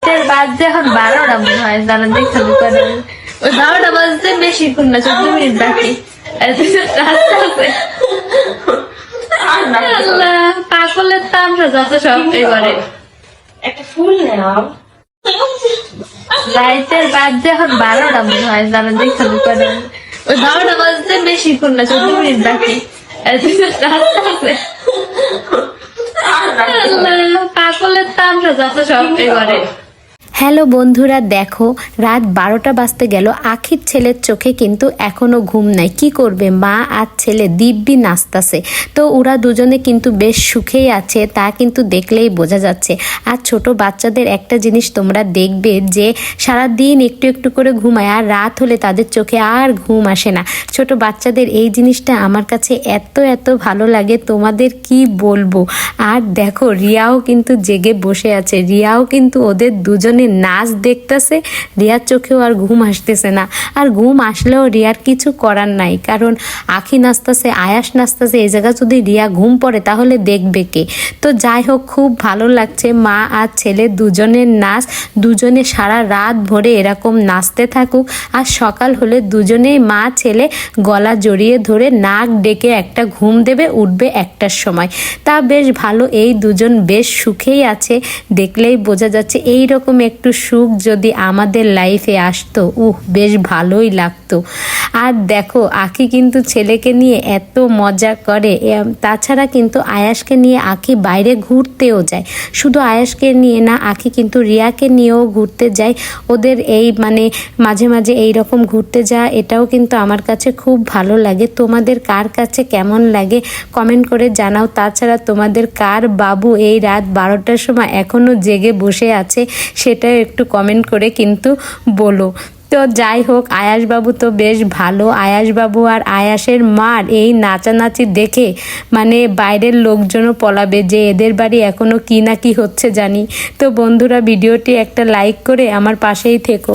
রাইতের বাজে এখন 12টা মনে হয়, যারা দেখতে করে ওই 12টা বাজতে বেশিক্ষণ না, 14 মিনিট বাকি। রাস্তা আছে আল্লাহ, পাগলের তামসা যত সব এবারে। একটা ফুল নাও। রাইতের বাজে এখন 12টা মনে হয়, যারা দেখতে করে ওই 12টা বাজতে বেশিক্ষণ না, 14 মিনিট বাকি। রাস্তা আছে আল্লাহ, পাগলের তামসা যত সব এবারে। হ্যালো বন্ধুরা, দেখো রাত 12টা বাজতে গেল, আখির ছেলের চোখে কিন্তু এখনো ঘুম নাই। কি করবে, মা আর ছেলে দিব্যি নাচতাছে। তো ওরা দুজনে কিন্তু বেশ সুখেই আছে, তা কিন্তু দেখলেই বোঝা যাচ্ছে। আর ছোট বাচ্চাদের একটা জিনিস তোমরা দেখবে যে সারাদিন একটু একটু করে ঘুমায়, আর রাত হলে তাদের চোখে আর ঘুম আসে না। ছোট বাচ্চাদের এই জিনিসটা আমার কাছে এত এত ভালো লাগে, তোমাদের কি বলবো। আর দেখো রিয়াও কিন্তু জেগে বসে আছে, রিয়াও কিন্তু ওদের দুজনে নাচ দেখতেছে। রিয়ার চোখেও আর ঘুম আসতেছে না, আর ঘুম আসলেও রিয়ার কিছু করার নাই, কারণ আখি নাচতেছে, আয়াস নাচতেছে। এই জায়গা যদি রিয়া ঘুম পড়ে তাহলে দেখবে কে। তো যাই হোক, খুব ভালো লাগছে মা আর ছেলে দুজনের নাচ। দুজনে সারা রাত ভরে এরকম নাচতে থাকুক, আর সকাল হলে দুজনেই মা ছেলে গলা জড়িয়ে ধরে নাক ডেকে একটা ঘুম দেবে, উঠবে 1টার সময়। তা বেশ ভালো, এই দুজন বেশ সুখেই আছে, দেখলেই বোঝা যাচ্ছে। এই রকম একটু সুখ যদি আমাদের লাইফে আসতো, বেশ ভালোই লাগতো। আর দেখো আখি কিন্তু ছেলেকে নিয়ে এত মজা করে। তাছাড়া কিন্তু আয়াসকে নিয়ে আখি বাইরে ঘুরতেও যায়। শুধু আয়াসকে নিয়ে না, আখি কিন্তু রিয়াকে নিয়েও ঘুরতে যায়। ওদের এই মানে মাঝে মাঝে এই রকম ঘুরতে যাওয়া, এটাও কিন্তু আমার কাছে খুব ভালো লাগে। তোমাদের কার কাছে কেমন লাগে কমেন্ট করে জানাও। তাছাড়া তোমাদের কার বাবু এই রাত 12টার সময় এখনো জেগে বসে আছে সেটাও একটু কমেন্ট করে কিন্তু বলো। তো যাই হোক, আয়াসবাবু তো বেশ ভালো। আয়াসবাবু আর আয়াসের মার এই নাচানাচি দেখে মানে বাইরের লোকজনও পলাবে যে এদের বাড়ি এখনো কি না কি হচ্ছে জানি। তো বন্ধুরা, ভিডিওটি একটা লাইক করে আমার পাশেই থেকো।